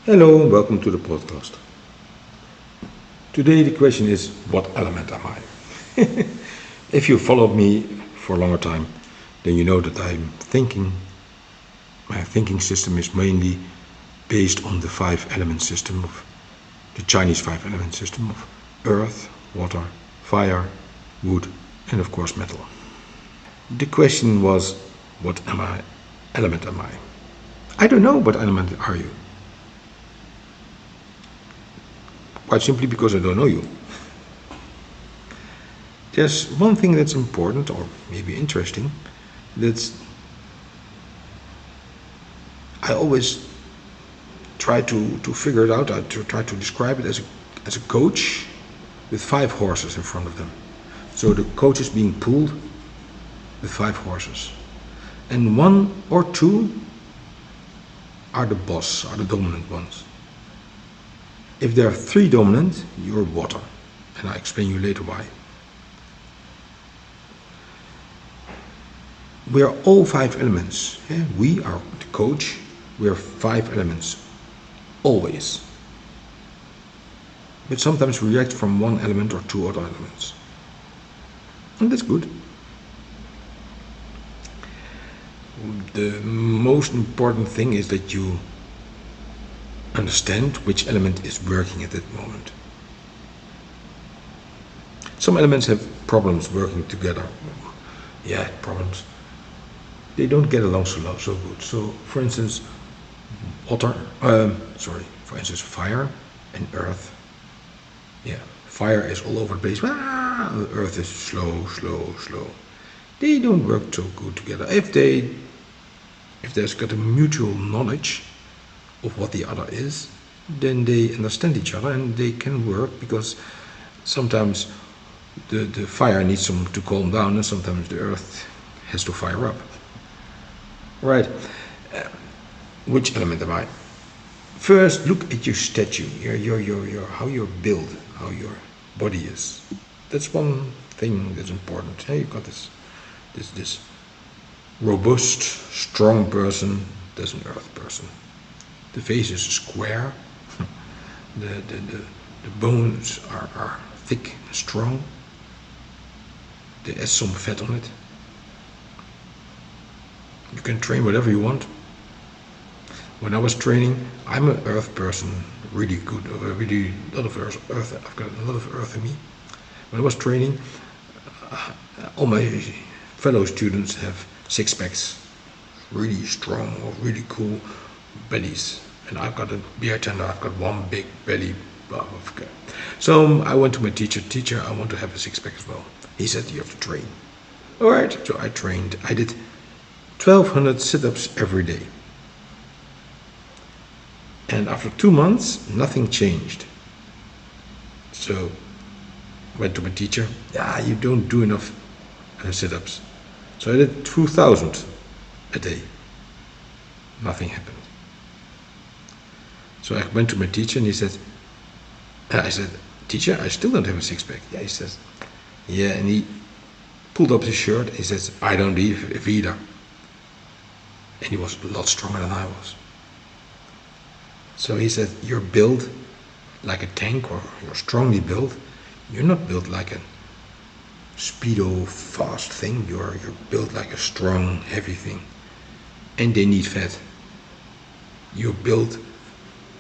Hello and welcome to the podcast. Today the question is, what element am I? If you followed me for a longer time, then you know that my thinking system is mainly based on the five element system of the Chinese five element system of earth, water, fire, wood, and of course metal. The question was, what element am I? I don't know what element are you. Quite simply because I don't know you. There's one thing that's important, or maybe interesting, that's I always try to figure it out. I try to describe it as a coach with five horses in front of them. So the coach is being pulled with five horses, and one or two are the boss, are the dominant ones. If there are three dominant, you're water, and I'll explain you later why. We are all five elements. We are the coach. We are five elements, always. But sometimes we react from one element or two other elements, and that's good. The most important thing is that you understand which element is working at that moment. Some elements have problems working together. Yeah, problems. They don't get along so good. So, for instance, for instance, fire and earth. Yeah, fire is all over the place. Earth is slow. They don't work so good together. If there's got a mutual knowledge of what the other is, then they understand each other and they can work, because sometimes the fire needs some to calm down, and sometimes the earth has to fire up. Right. Which element am I? First, look at your statue, your how you're built, how your body is. That's one thing that's important. Hey, you've got this robust, strong person. That's an earth person. The face is square. the bones are thick and strong. There is some fat on it. You can train whatever you want. When I was training, I'm an earth person, really good, really a lot of earth. I've got a lot of earth in me. When I was training, all my fellow students have six packs, really strong or really cool bellies, and I've got a beer tender. I've got one big belly. Okay. So I went to my teacher, I want to have a six pack as well. He said, you have to train. All right, so I trained. I did 1,200 sit-ups every day. And after 2 months, nothing changed. So I went to my teacher. You don't do enough sit-ups. So I did 2,000 a day. Nothing happened. So I went to my teacher and I said, teacher, I still don't have a six-pack. Yeah, he says, yeah, and he pulled up his shirt. He says, I don't either. And he was a lot stronger than I was. So he said, you're built like a tank, or you're strongly built. You're not built like a speedo fast thing. You're built like a strong, heavy thing. And they need fat. You're built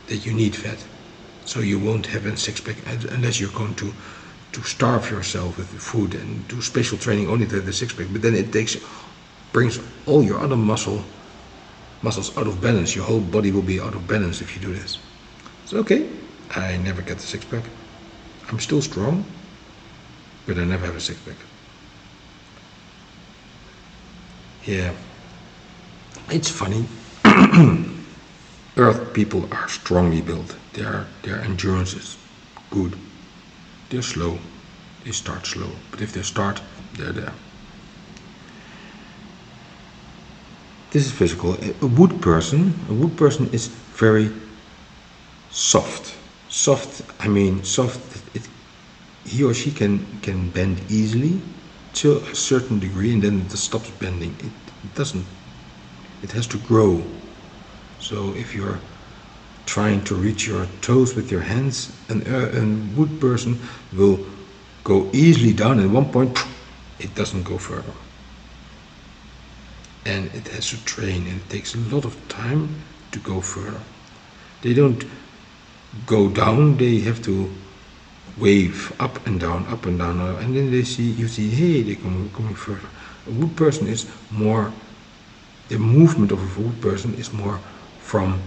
that you need fat. So you won't have a six-pack unless you're going to starve yourself with food and do special training only to have the six-pack. But then it brings all your other muscles out of balance. Your whole body will be out of balance if you do this. So okay, I never get the six-pack. I'm still strong, but I never have a six-pack. Yeah, it's funny. Earth people are strongly built. Their endurance is good. They're slow. They start slow, but if they start, they're there. This is physical. A wood person is very soft. Soft. I mean soft. He or she can bend easily to a certain degree, and then it stops bending. It doesn't. It has to grow. So if you're trying to reach your toes with your hands. A wood person will go easily down, and at one point it doesn't go further. And it has to train, and it takes a lot of time to go further. They don't go down, they have to wave up and down, and then you see, hey, they're coming further. A wood person is more, the movement of a wood person is more from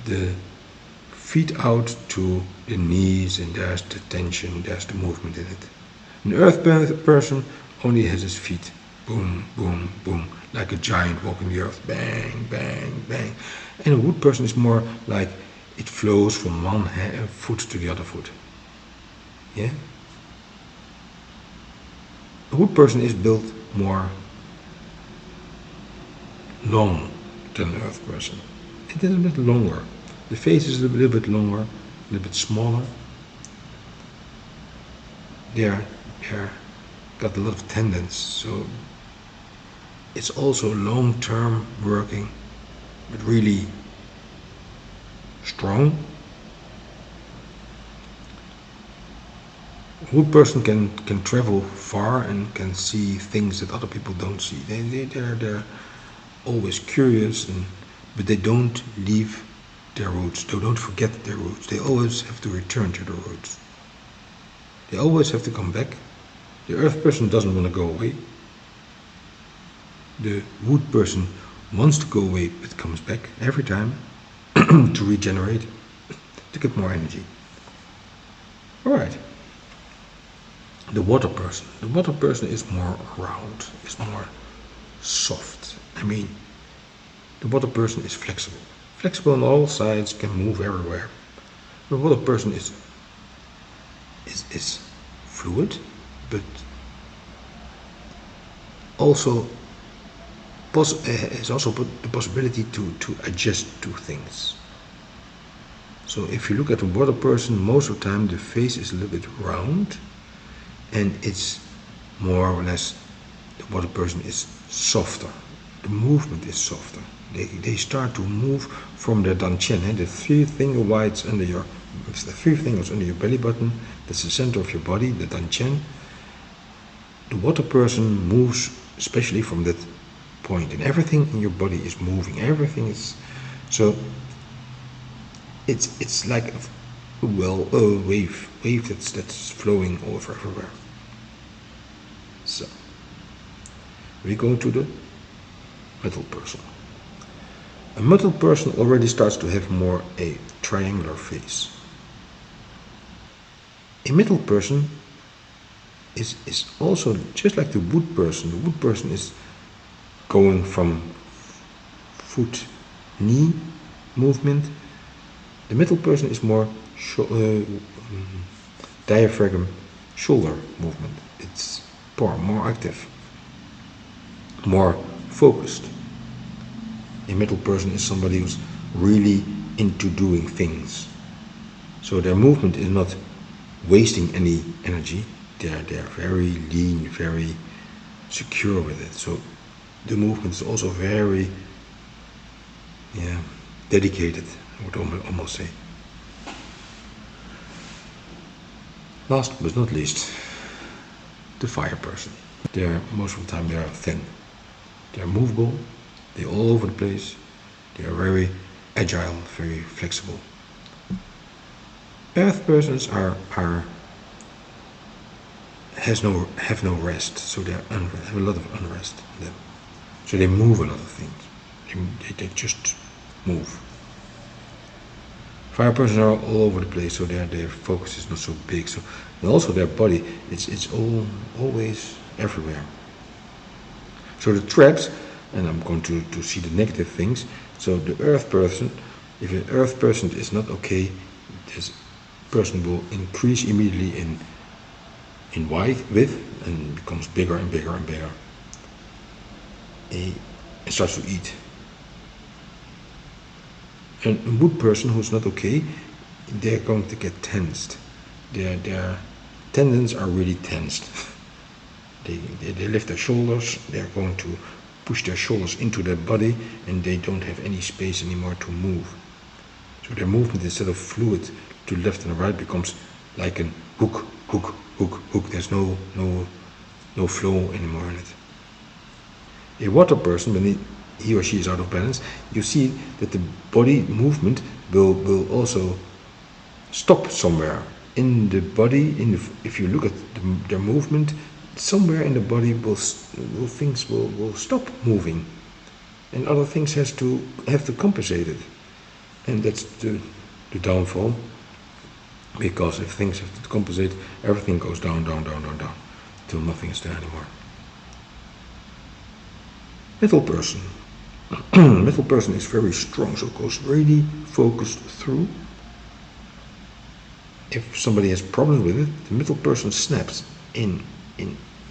the feet out to the knees, and there's the tension, there's the movement in it. An earth person only has his feet, boom, boom, boom, like a giant walking the earth, bang, bang, bang. And a wood person is more like it flows from one foot to the other foot. Yeah? A wood person is built more long than an earth person. It is a bit longer. The face is a little bit longer, a little bit smaller. They're got a lot of tendons, so it's also long-term working, but really strong. A wood person can travel far and can see things that other people don't see. They're always curious, but they don't leave their roots. They don't forget their roots. They always have to return to their roots. They always have to come back. The earth person doesn't want to go away. The wood person wants to go away, but comes back every time to regenerate, to get more energy. Alright. The water person. The water person is more round, is more soft. I mean, the water person is flexible. Flexible on all sides, can move everywhere. The water person is fluid, but also has also the possibility to adjust to things. So if you look at a water person, most of the time the face is a little bit round, and it's more or less, the water person is softer. The movement is softer. They start to move from their danchen, the three finger whites under your, the three fingers under your belly button. That's the center of your body, the danchen. The water person moves especially from that point, and everything in your body is moving. Everything is, so it's like a wave that's flowing over everywhere. So we go to the metal person. A metal person already starts to have more a triangular face. A metal person is also just like the wood person. The wood person is going from foot, knee movement. The metal person is more diaphragm, shoulder movement. It's more active, more focused. A metal person is somebody who's really into doing things. So their movement is not wasting any energy. They're very lean, very secure with it. So the movement is also very dedicated, I would almost say. Last but not least, the fire person. Most of the time they are thin. They're movable, they're all over the place, they are very agile, very flexible. Earth persons have no rest, so they have a lot of unrest in them. So they move a lot of things. They just move. Fire persons are all over the place, so their focus is not so big. So, and also their body, it's always everywhere. So the traps, and I'm going to see the negative things. So the earth person, if an earth person is not okay, this person will increase immediately in width and becomes bigger and bigger and bigger. And starts to eat. And a wood person who's not okay, they're going to get tensed. Their tendons are really tensed. They lift their shoulders, they're going to push their shoulders into their body, and they don't have any space anymore to move. So their movement, instead of fluid to left and right, becomes like a hook, hook, hook, hook. There's no flow anymore in it. A water person, when he or she is out of balance, you see that the body movement will also stop somewhere in the body. If you look at their movement, somewhere in the body things will stop moving, and other things have to compensate it, and that's the downfall. Because if things have to compensate, everything goes down, down, down, down, down, till nothing is there anymore. Metal person. Metal person is very strong, so it goes really focused through. If somebody has problems with it, the metal person snaps in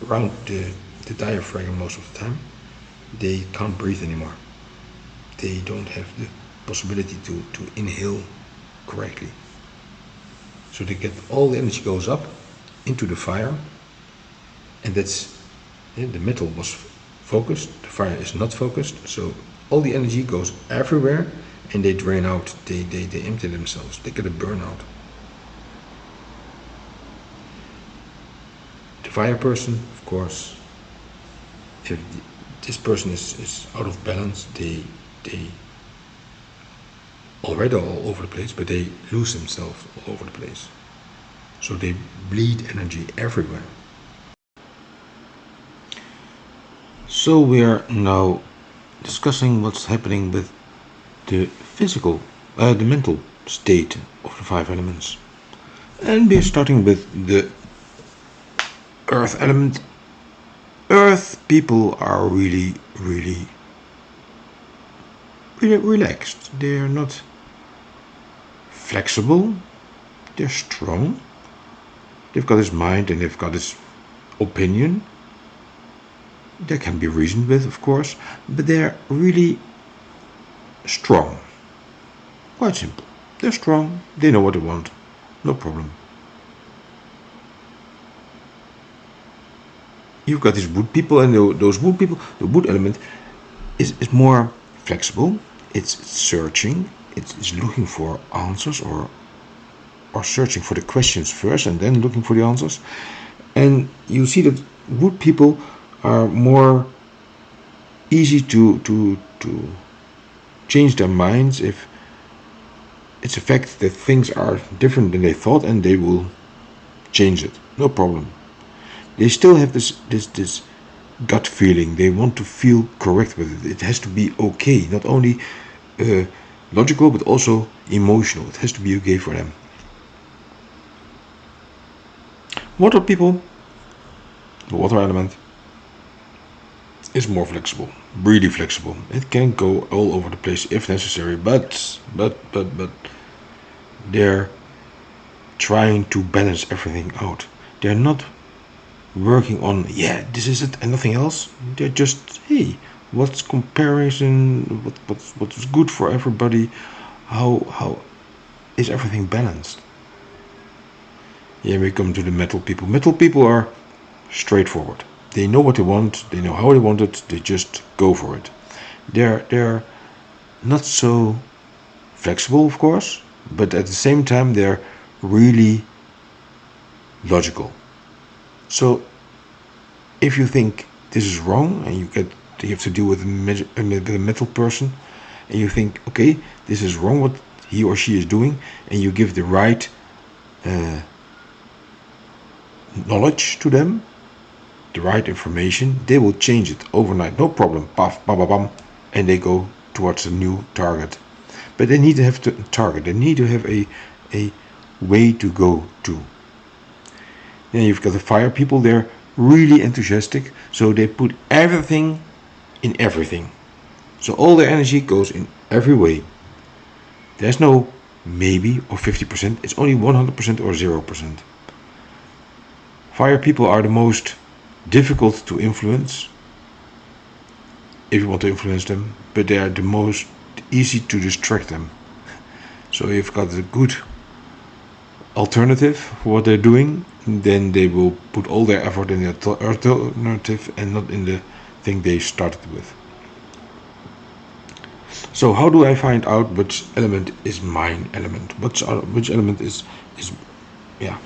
around the diaphragm most of the time. They can't breathe anymore. They don't have the possibility to inhale correctly. So they get all the energy goes up into the fire, and that's the metal was focused, the fire is not focused, so all the energy goes everywhere and they drain out, they empty themselves, they get a burnout. The fire person, of course, if this person is out of balance, they already all over the place, but they lose themselves all over the place. So they bleed energy everywhere. So we are now discussing what's happening with the physical, the mental state of the 5 elements. And we're starting with the earth element. Earth people are really relaxed. They're not flexible, they're strong. They've got his mind and they've got his opinion. There can be reasoned with, of course, but they're really strong. Quite simple. They're strong, they know what they want, no problem. You've got these wood people, and those wood people, the wood element is more flexible, it's searching, it's looking for answers or searching for the questions first and then looking for the answers. And you see that wood people are more easy to change their minds if it's a fact that things are different than they thought, and they will change it, no problem. They still have this gut feeling. They want to feel correct with it. It has to be okay, not only logical but also emotional. It has to be okay for them. Water people, the water element, is more flexible, really flexible. It can go all over the place if necessary, but they're trying to balance everything out. They're not working on, yeah, this is it and nothing else. They're just, hey, what's comparison, what's good for everybody, how is everything balanced? Here we come to the metal people. Metal people are straightforward. They know what they want, they know how they want it, they just go for it. They're not so flexible, of course, but at the same time they're really logical. So if you think this is wrong and you have to deal with a metal person, and you think, okay, this is wrong what he or she is doing, and you give the right knowledge to them, the right information, they will change it overnight, no problem. Paf, bam, bam, bam, and they go towards a new target. But they need to have a target. They need to have a way to go to. Then you've got the fire people. They're really enthusiastic, so they put everything in everything. So all their energy goes in every way. There's no maybe or 50%. It's only 100% or 0%. Fire people are the most difficult to influence, if you want to influence them, but they are the most easy to distract them. So if you've got a good alternative for what they're doing, then they will put all their effort in the alternative and not in the thing they started with. So how do I find out which element is mine element? Which element is yeah?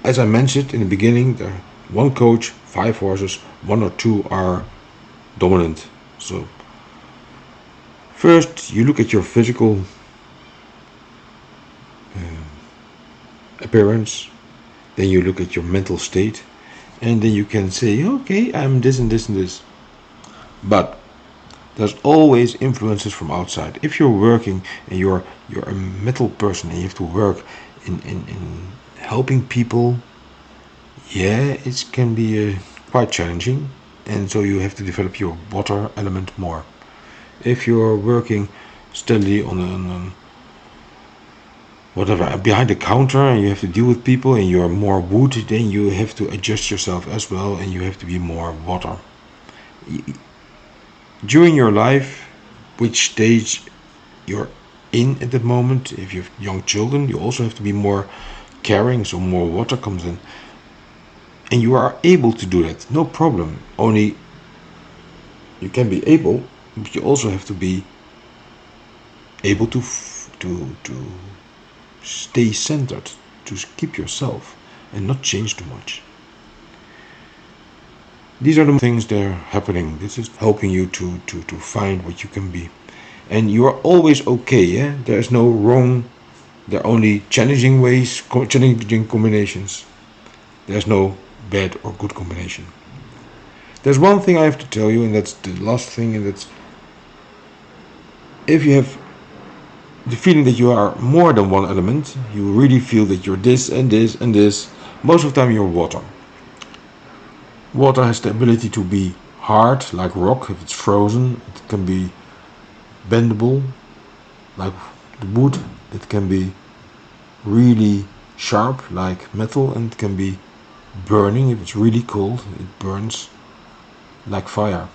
As I mentioned in the beginning, there are one coach, 5 horses, 1 or 2 are dominant. So first you look at your physical appearance, then you look at your mental state, and then you can say, okay, I'm this and this and this. But there's always influences from outside. If you're working and you're a metal person and you have to work in helping people, yeah, it can be quite challenging, and so you have to develop your water element more. If you're working steadily on whatever behind the counter and you have to deal with people and you're more wood, then you have to adjust yourself as well and you have to be more water. During your life, which stage you're in at the moment, if you have young children, you also have to be more caring, so more water comes in. And you are able to do that, no problem. Only you can be able, but you also have to be able to stay centered, to keep yourself and not change too much. These are the things that are happening. This is helping you to find what you can be. And you are always okay, yeah? There is no wrong, there are only challenging ways, challenging combinations. There's no bad or good combination. There's one thing I have to tell you, and that's the last thing, and that's if you have the feeling that you are more than one element, you really feel that you're this and this and this, most of the time you're water. Water has the ability to be hard, like rock, if it's frozen. It can be bendable, like the wood. It can be really sharp, like metal, and it can be burning. If it's really cold, it burns like fire.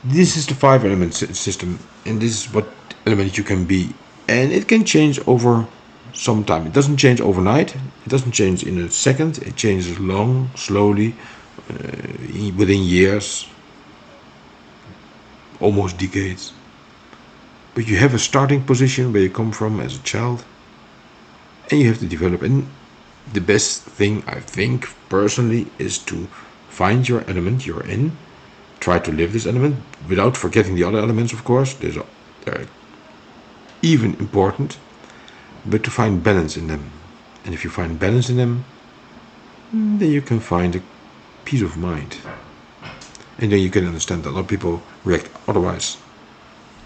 This is the 5 element system, and this is what element you can be. And it can change over some time. It doesn't change overnight. It doesn't change in a second. It changes slowly, within years, almost decades. But you have a starting position where you come from as a child, and you have to develop. And the best thing, I think, personally, is to find your element you're in, try to live this element without forgetting the other elements, of course. They're even important, but to find balance in them. And if you find balance in them, then you can find a peace of mind. And then you can understand that a lot of people react otherwise,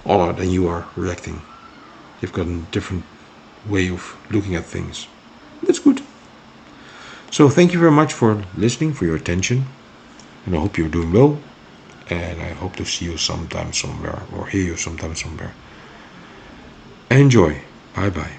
other than you are reacting. You've got a different way of looking at things. That's good. So thank you very much for listening, for your attention, and I hope you're doing well, and I hope to see you sometime somewhere, or hear you sometime somewhere. Enjoy. Bye bye.